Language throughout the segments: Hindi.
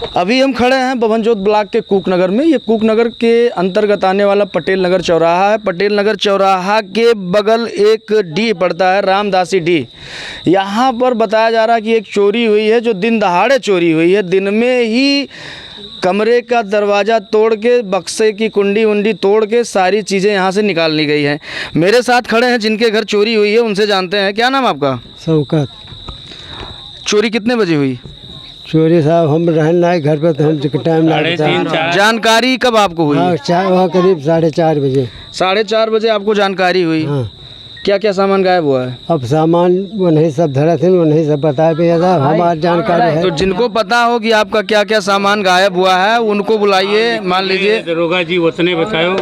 अभी हम खड़े हैं बभनजोत ब्लॉक के कूकनगर में। ये कूकनगर के अंतर्गत आने वाला पटेल नगर चौराहा है। पटेल नगर चौराहा के बगल एक डी पड़ता है, रामदासी डी। यहाँ पर बताया जा रहा है कि एक चोरी हुई है जो दिन दहाड़े चोरी हुई है। दिन में ही कमरे का दरवाज़ा तोड़ के, बक्से की कुंडी उंडी तोड़ के सारी चीज़ें यहाँ से निकाल ली गई हैं। मेरे साथ खड़े हैं जिनके घर चोरी हुई है, उनसे जानते हैं। क्या नाम आपका? शौकत। चोरी कितने बजे हुई? चोरी साहब हम रहना है घर पे तो हम टाइम लगता है। जानकारी कब आपको हुई? वहाँ करीब 4:30 बजे। 4:30 बजे आपको जानकारी हुई? हाँ। क्या क्या सामान गायब हुआ है? अब सामान वो नहीं सब धरा थे, वो नहीं सब बताए भैया साहब, हमारी जानकारी है। तो जिनको पता हो कि आपका क्या क्या सामान गायब हुआ है उनको बुलाइए। मान लीजिए दरोगा जी उतने बताओ।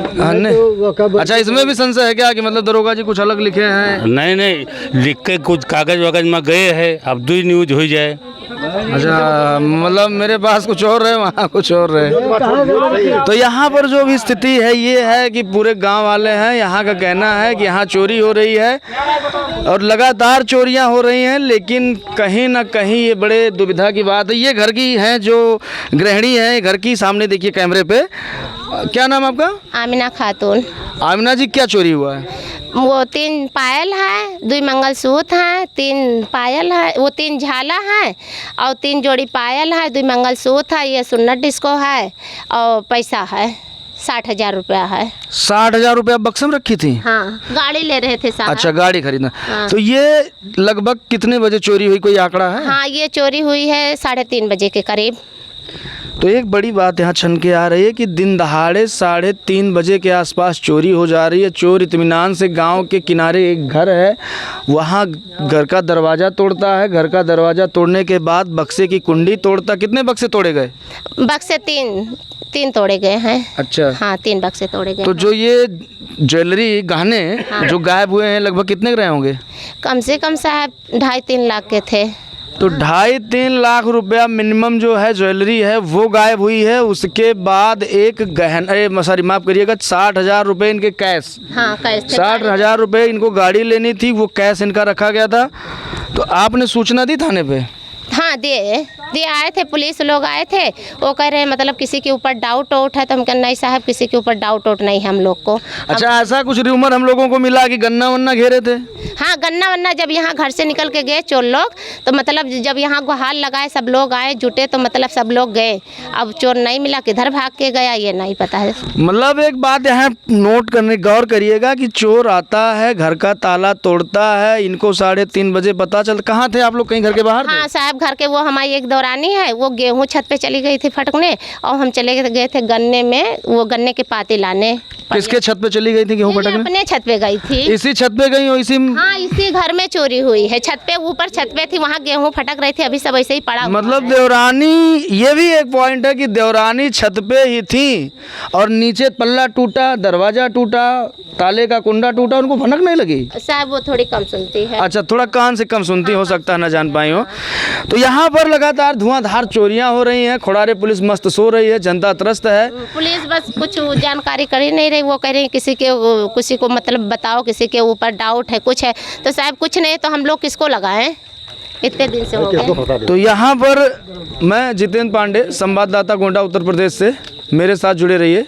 अच्छा, इसमें भी संशय है क्या कि मतलब दरोगा जी कुछ अलग लिखे हैं? नहीं, लिख के कुछ कागज वागज में गए है, अब 2 न्यूज हो जाए। अच्छा, मतलब मेरे पास कुछ और है, वहाँ कुछ और है। तो यहाँ पर जो भी स्थिति है ये है कि पूरे गांव वाले हैं, यहाँ का कहना है कि यहाँ चोरी हो रही है और लगातार चोरियाँ हो रही हैं। लेकिन कहीं ना कहीं ये बड़े दुविधा की बात है। ये घर की हैं जो गृहिणी है, घर की सामने देखिए कैमरे पे। क्या नाम आपका? आमिना खातून। आमिना जी, क्या चोरी हुआ है? वो 3 पायल है, 2 मंगलसूत्र हैं, 3 पायल है, वो 3 झाला है और 3 जोड़ी पायल है, 2 मंगलसूत्र है, ये सुन्नत डिस्को है और पैसा है 60,000 रुपया है। 60,000 रुपया बक्से में रखी थी? हाँ, गाड़ी ले रहे थे साहब। अच्छा, गाड़ी खरीदना। हाँ। तो ये लगभग कितने बजे चोरी हुई, कोई आंकड़ा है? हाँ, ये चोरी हुई है 3:30 बजे के करीब। तो एक बड़ी बात यहाँ छन के आ रही है कि दिन दहाड़े 3:30 बजे के आसपास चोरी हो जा रही है। चोर इत्मीनान से गांव के किनारे एक घर है, वहाँ घर का दरवाज़ा तोड़ता है। घर का दरवाज़ा तोड़ने के बाद बक्से की कुंडी तोड़ता। कितने बक्से तोड़े गए? बक्से 3 तोड़े गए हैं। अच्छा। हाँ, 3 बक्से तोड़े गए। तो जो ये ज्वेलरी गहने जो गायब हुए हैं लगभग कितने के रहे होंगे? कम से कम साहब 2.5-3 लाख के थे। तो 2.5-3 लाख रुपया मिनिमम जो है ज्वेलरी है वो गायब हुई है। उसके बाद एक गहना, सॉरी माफ़ करिएगा, 60,000 रुपये इनके कैश। हाँ, कैश थे। 60,000 रुपये इनको गाड़ी लेनी थी, वो कैश इनका रखा गया था। तो आपने सूचना दी थाने पे? हाँ, दे आए थे, पुलिस लोग आए थे। वो कह रहे हैं मतलब किसी के ऊपर डाउट है, तो हम कह नहीं साहब, किसी के ऊपर डाउट नहीं है हम लोग को। अच्छा, ऐसा कुछ रूमर हम लोगों को मिला कि गन्ना वन्ना घेरे थे? हाँ, गन्ना वन्ना जब यहाँ घर से निकल के गए चोर लोग, तो मतलब जब यहाँ गुहार लगाए, सब लोग आए जुटे, तो मतलब सब लोग गए। अब चोर नहीं मिला, किधर भाग के गया ये नहीं पता है। मतलब एक बात यहाँ नोट करने, गौर करिएगा कि चोर आता है, घर का ताला तोड़ता है, इनको 3:30 बजे पता चल। कहाँ थे आप लोग? कहीं घर के बाहर? हाँ साहब, घर के वो हमारी एक दौरानी है, वो गेहूँ छत पे चली गई थी फटकने, और हम चले गए थे गन्ने में, वो गन्ने के पाते लाने। किसके छत पे चली गई थी गेहूँ फटकने? अपने छत पे गई थी। इसी छत पे गई हो? इसी घर में चोरी हुई है। छत पे, ऊपर छत पे थी, वहाँ गेहूँ फटक रही थी, अभी सब ऐसे ही पड़ा। मतलब देवरानी, ये भी एक पॉइंट है कि देवरानी छत पे ही थी और नीचे पल्ला टूटा, दरवाजा टूटा, ताले का कुंडा टूटा, उनको भनक नहीं लगी? साहब वो थोड़ी कम सुनती है। अच्छा, थोड़ा कान से कम सुनती, हो सकता है ना जान पाई हो। तो यहाँ पर लगातार धुआंधार चोरियाँ हो रही हैं। खोड़ारे पुलिस मस्त सो रही है, जनता त्रस्त है। पुलिस बस कुछ जानकारी कर ही नहीं रही। वो कह रही है किसी को मतलब बताओ, किसी के ऊपर डाउट है, कुछ है। तो साहब कुछ नहीं, तो हम लोग किसको लगाएं? इतने दिन से हो गए। तो यहाँ पर मैं जितेंद्र पांडे, संवाददाता गोंडा उत्तर प्रदेश से, मेरे साथ जुड़े रहिए।